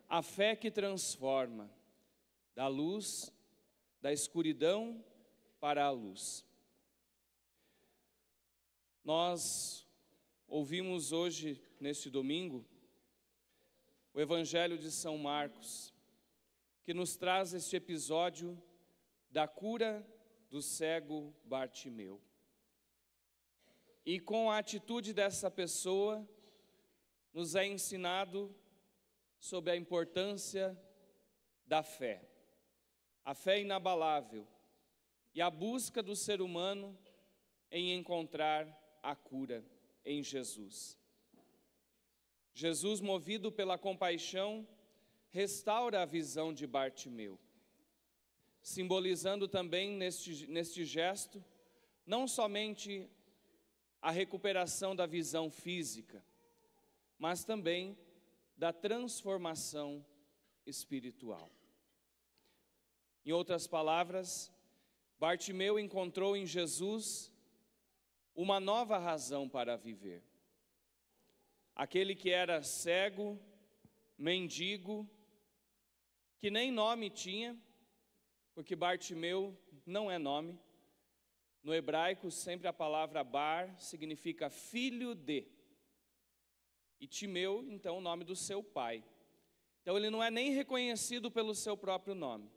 A fé que transforma, da luz, da escuridão para a luz. Nós ouvimos hoje, neste domingo, o Evangelho de São Marcos, que nos traz este episódio da cura do cego Bartimeu. E com a atitude dessa pessoa, nos é ensinado sobre a importância da fé. A fé inabalável e a busca do ser humano em encontrar a cura em Jesus. Jesus, movido pela compaixão, restaura a visão de Bartimeu, simbolizando também neste gesto, não somente a recuperação da visão física, mas também da transformação espiritual. Em outras palavras, Bartimeu encontrou em Jesus uma nova razão para viver. Aquele que era cego, mendigo, que nem nome tinha, porque Bartimeu não é nome. No hebraico, sempre a palavra bar significa filho de. E Timeu, então, o nome do seu pai. Então ele não é nem reconhecido pelo seu próprio nome,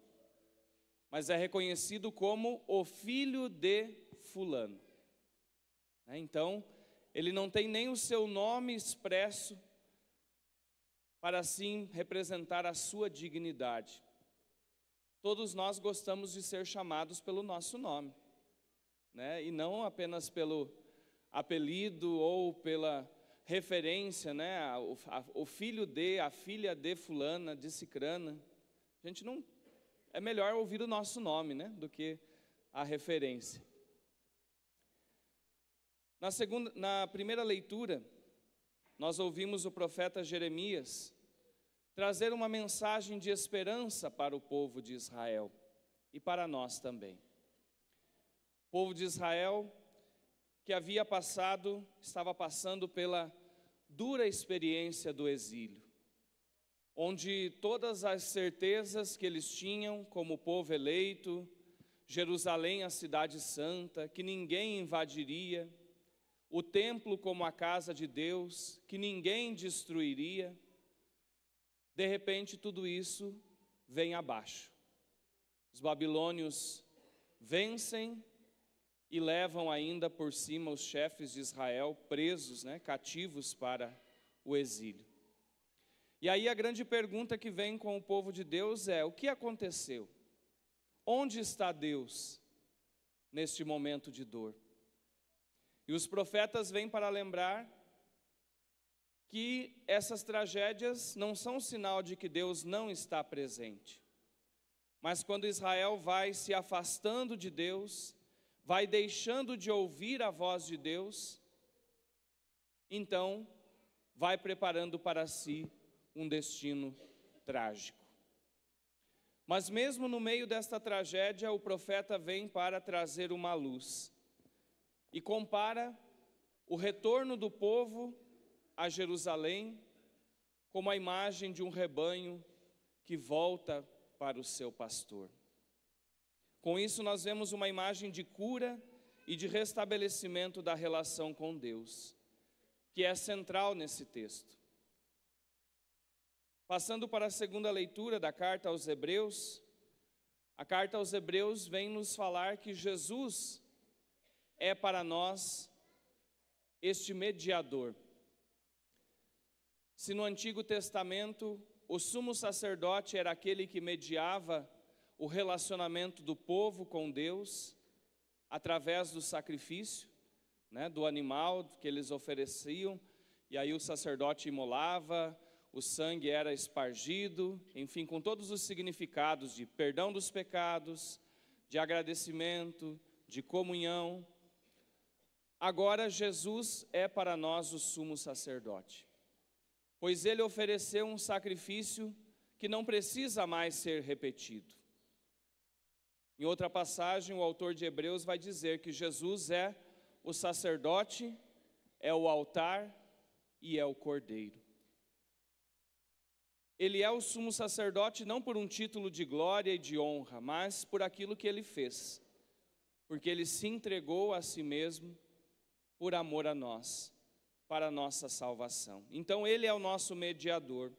mas é reconhecido como o filho de fulano. Então, ele não tem nem o seu nome expresso para assim representar a sua dignidade. Todos nós gostamos de ser chamados pelo nosso nome, né? E não apenas pelo apelido ou pela referência, né? O filho de, a filha de fulana, de cicrana. A gente não... É melhor ouvir o nosso nome, né? Do que a referência. Na primeira leitura, nós ouvimos o profeta Jeremias trazer uma mensagem de esperança para o povo de Israel e para nós também. O povo de Israel que estava passando pela dura experiência do exílio, onde todas as certezas que eles tinham como povo eleito, Jerusalém, a cidade santa, que ninguém invadiria, o templo como a casa de Deus, que ninguém destruiria, de repente tudo isso vem abaixo. Os babilônios vencem e levam ainda por cima os chefes de Israel presos, cativos para o exílio. E aí a grande pergunta que vem com o povo de Deus é: o que aconteceu? Onde está Deus neste momento de dor? E os profetas vêm para lembrar que essas tragédias não são sinal de que Deus não está presente. Mas quando Israel vai se afastando de Deus, vai deixando de ouvir a voz de Deus, então vai preparando para si um destino trágico. Mas mesmo no meio desta tragédia, o profeta vem para trazer uma luz e compara o retorno do povo a Jerusalém como a imagem de um rebanho que volta para o seu pastor. Com isso nós vemos uma imagem de cura e de restabelecimento da relação com Deus, que é central nesse texto. Passando para a segunda leitura da carta aos Hebreus, a carta aos Hebreus vem nos falar que Jesus é para nós este mediador. Se no Antigo Testamento o sumo sacerdote era aquele que mediava o relacionamento do povo com Deus através do sacrifício, do animal que eles ofereciam, e aí o sacerdote imolava, o sangue era espargido, enfim, com todos os significados de perdão dos pecados, de agradecimento, de comunhão. Agora Jesus é para nós o sumo sacerdote, pois ele ofereceu um sacrifício que não precisa mais ser repetido. Em outra passagem, o autor de Hebreus vai dizer que Jesus é o sacerdote, é o altar e é o cordeiro. Ele é o sumo sacerdote não por um título de glória e de honra, mas por aquilo que ele fez, porque ele se entregou a si mesmo por amor a nós, para a nossa salvação. Então ele é o nosso mediador,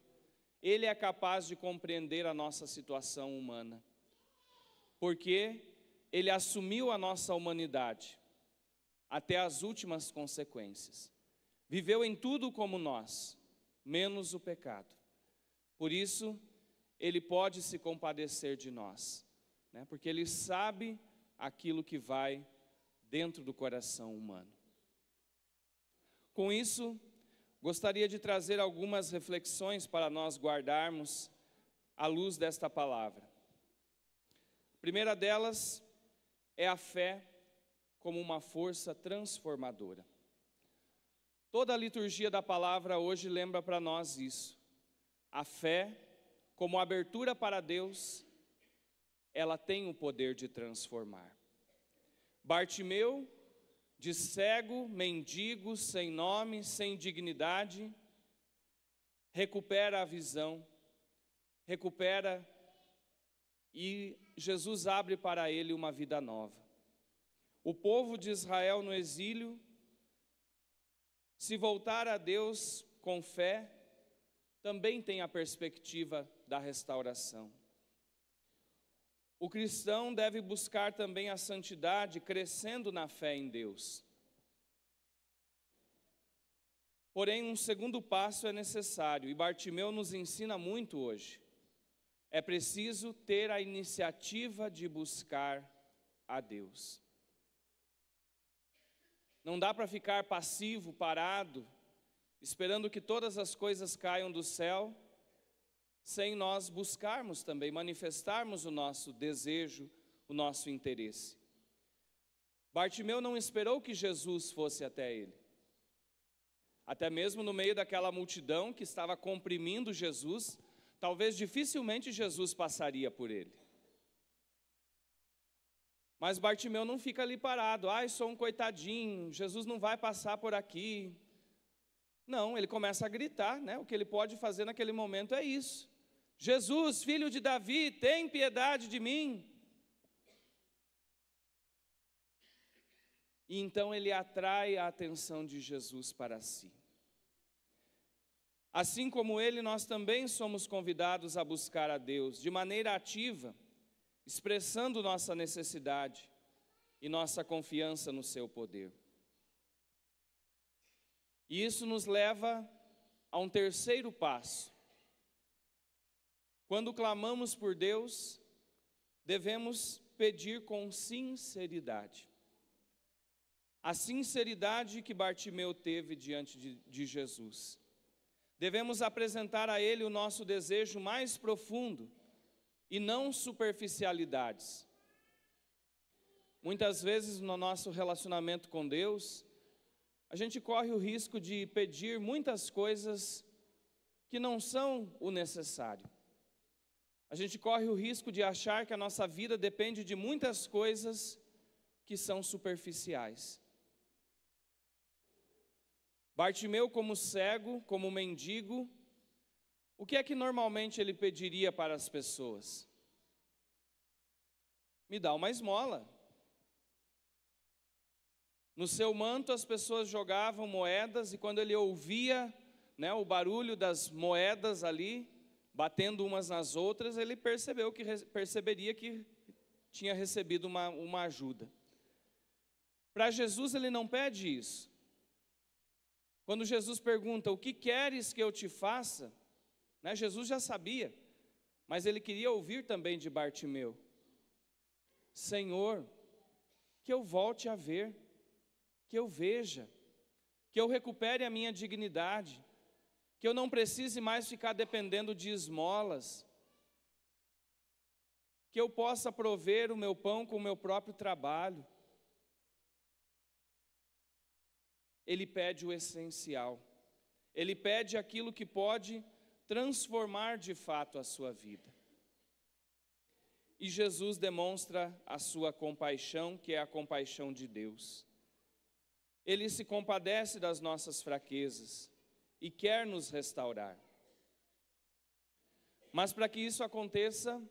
ele é capaz de compreender a nossa situação humana, porque ele assumiu a nossa humanidade até as últimas consequências. Viveu em tudo como nós, menos o pecado. Por isso, ele pode se compadecer de nós, né? Porque ele sabe aquilo que vai dentro do coração humano. Com isso, gostaria de trazer algumas reflexões para nós guardarmos à luz desta palavra. A primeira delas é a fé como uma força transformadora. Toda a liturgia da palavra hoje lembra para nós isso. A fé, como abertura para Deus, ela tem o poder de transformar. Bartimeu, de cego, mendigo, sem nome, sem dignidade, recupera a visão, recupera e Jesus abre para ele uma vida nova. O povo de Israel no exílio, se voltar a Deus com fé, também tem a perspectiva da restauração. O cristão deve buscar também a santidade, crescendo na fé em Deus. Porém, um segundo passo é necessário, e Bartimeu nos ensina muito hoje. É preciso ter a iniciativa de buscar a Deus. Não dá para ficar passivo, parado, esperando que todas as coisas caiam do céu, sem nós buscarmos também, manifestarmos o nosso desejo, o nosso interesse. Bartimeu não esperou que Jesus fosse até ele. Até mesmo no meio daquela multidão que estava comprimindo Jesus, talvez dificilmente Jesus passaria por ele. Mas Bartimeu não fica ali parado, ai, sou um coitadinho, Jesus não vai passar por aqui. Não, ele começa a gritar, né? O que ele pode fazer naquele momento é isso. Jesus, filho de Davi, tem piedade de mim. E então ele atrai a atenção de Jesus para si. Assim como ele, nós também somos convidados a buscar a Deus de maneira ativa, expressando nossa necessidade e nossa confiança no seu poder. E isso nos leva a um terceiro passo. Quando clamamos por Deus, devemos pedir com sinceridade. A sinceridade que Bartimeu teve diante de Jesus. Devemos apresentar a Ele o nosso desejo mais profundo e não superficialidades. Muitas vezes no nosso relacionamento com Deus, a gente corre o risco de pedir muitas coisas que não são o necessário. A gente corre o risco de achar que a nossa vida depende de muitas coisas que são superficiais. Bartimeu, como cego, como mendigo, o que é que normalmente ele pediria para as pessoas? Me dá uma esmola. No seu manto as pessoas jogavam moedas e quando ele ouvia, né, o barulho das moedas ali, batendo umas nas outras, ele perceberia que tinha recebido uma ajuda. Para Jesus ele não pede isso. Quando Jesus pergunta, o que queres que eu te faça? Né, Jesus já sabia, mas ele queria ouvir também de Bartimeu. Senhor, que eu volte a ver, que eu veja, que eu recupere a minha dignidade, que eu não precise mais ficar dependendo de esmolas, que eu possa prover o meu pão com o meu próprio trabalho. Ele pede o essencial, ele pede aquilo que pode transformar de fato a sua vida. E Jesus demonstra a sua compaixão, que é a compaixão de Deus. Ele se compadece das nossas fraquezas e quer nos restaurar. Mas para que isso aconteça,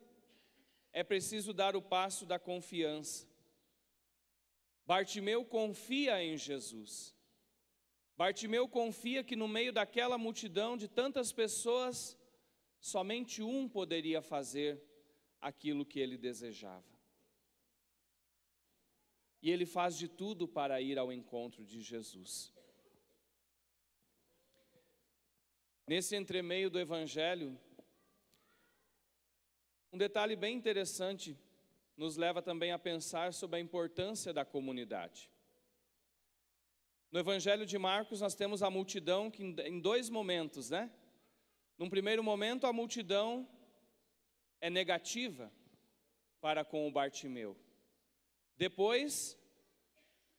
é preciso dar o passo da confiança. Bartimeu confia em Jesus. Bartimeu confia que no meio daquela multidão de tantas pessoas, somente um poderia fazer aquilo que ele desejava. E ele faz de tudo para ir ao encontro de Jesus. Nesse entremeio do Evangelho, um detalhe bem interessante nos leva também a pensar sobre a importância da comunidade. No Evangelho de Marcos nós temos a multidão que em dois momentos, né? Num primeiro momento a multidão é negativa para com o Bartimeu. Depois,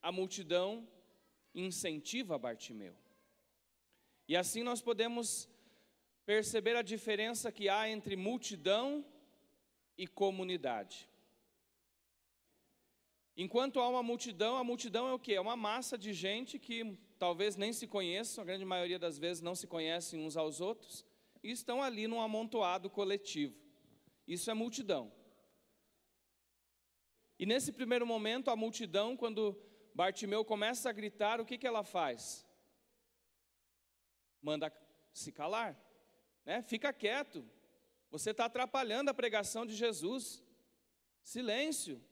a multidão incentiva Bartimeu. E assim nós podemos perceber a diferença que há entre multidão e comunidade. Enquanto há uma multidão, a multidão é o quê? É uma massa de gente que talvez nem se conheçam, a grande maioria das vezes não se conhecem uns aos outros, e estão ali num amontoado coletivo. Isso é multidão. E nesse primeiro momento, a multidão, quando Bartimeu começa a gritar, o que ela faz? Manda se calar, né? Fica quieto, você está atrapalhando a pregação de Jesus. Silêncio.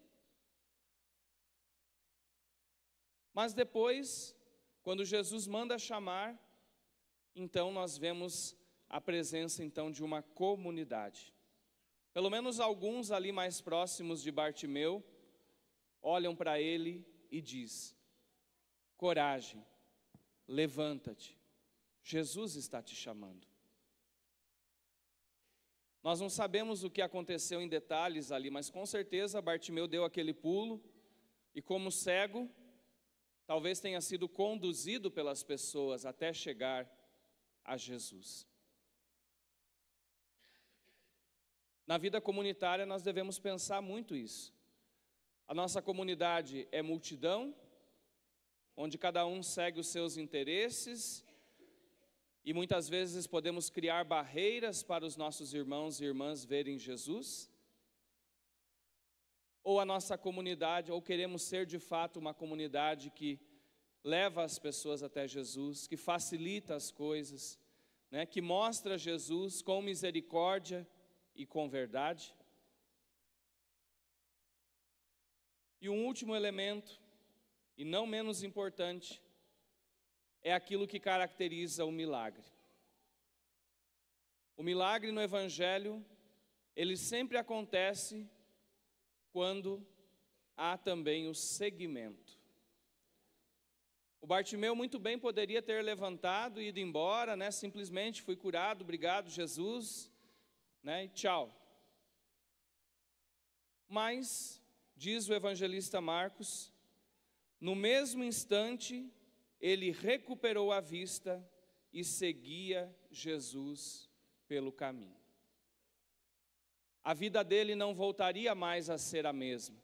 Mas depois, quando Jesus manda chamar, então nós vemos a presença então de uma comunidade. Pelo menos alguns ali mais próximos de Bartimeu olham para ele e diz: coragem, levanta-te, Jesus está te chamando. Nós não sabemos o que aconteceu em detalhes ali, mas com certeza Bartimeu deu aquele pulo e, como cego, talvez tenha sido conduzido pelas pessoas até chegar a Jesus. Na vida comunitária nós devemos pensar muito isso. A nossa comunidade é multidão, onde cada um segue os seus interesses, e muitas vezes podemos criar barreiras para os nossos irmãos e irmãs verem Jesus. Ou a nossa comunidade, ou queremos ser de fato uma comunidade que leva as pessoas até Jesus, que facilita as coisas, né, que mostra Jesus com misericórdia e com verdade. E um último elemento, e não menos importante, é aquilo que caracteriza o milagre. O milagre no Evangelho, ele sempre acontece quando há também o seguimento. O Bartimeu muito bem poderia ter levantado e ido embora, né? Simplesmente fui curado, obrigado Jesus, né? E tchau. Mas, diz o evangelista Marcos, no mesmo instante, ele recuperou a vista e seguia Jesus pelo caminho. A vida dele não voltaria mais a ser a mesma.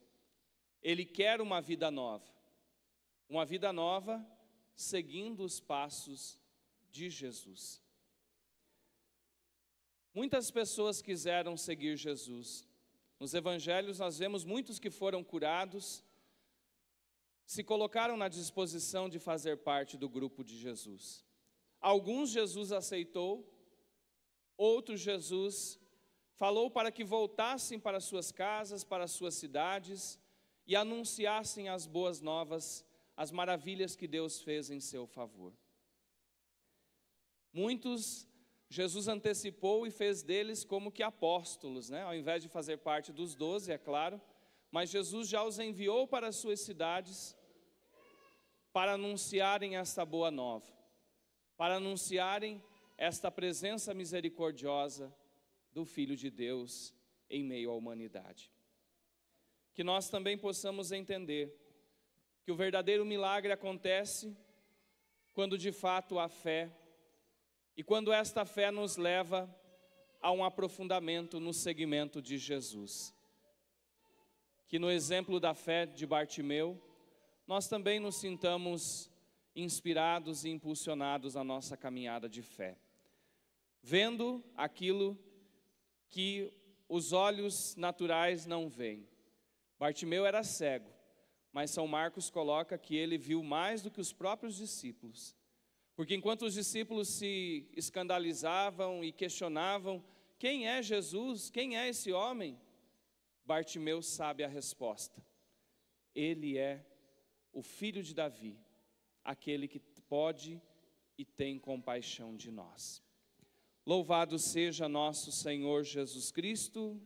Ele quer uma vida nova seguindo os passos de Jesus. Muitas pessoas quiseram seguir Jesus. Nos evangelhos nós vemos muitos que foram curados, se colocaram na disposição de fazer parte do grupo de Jesus. Alguns Jesus aceitou, outros Jesus falou para que voltassem para suas casas, para suas cidades e anunciassem as boas novas, as maravilhas que Deus fez em seu favor. Muitos Jesus antecipou e fez deles como que apóstolos, né? Ao invés de fazer parte dos 12, é claro, mas Jesus já os enviou para as suas cidades para anunciarem esta boa nova, para anunciarem esta presença misericordiosa do Filho de Deus em meio à humanidade. Que nós também possamos entender que o verdadeiro milagre acontece quando de fato há fé, e quando esta fé nos leva a um aprofundamento no seguimento de Jesus. Que no exemplo da fé de Bartimeu, nós também nos sintamos inspirados e impulsionados na nossa caminhada de fé, vendo aquilo que os olhos naturais não veem. Bartimeu era cego, mas São Marcos coloca que ele viu mais do que os próprios discípulos. Porque enquanto os discípulos se escandalizavam e questionavam, quem é Jesus? Quem é esse homem? Bartimeu sabe a resposta. Ele é o filho de Davi, aquele que pode e tem compaixão de nós. Louvado seja nosso Senhor Jesus Cristo.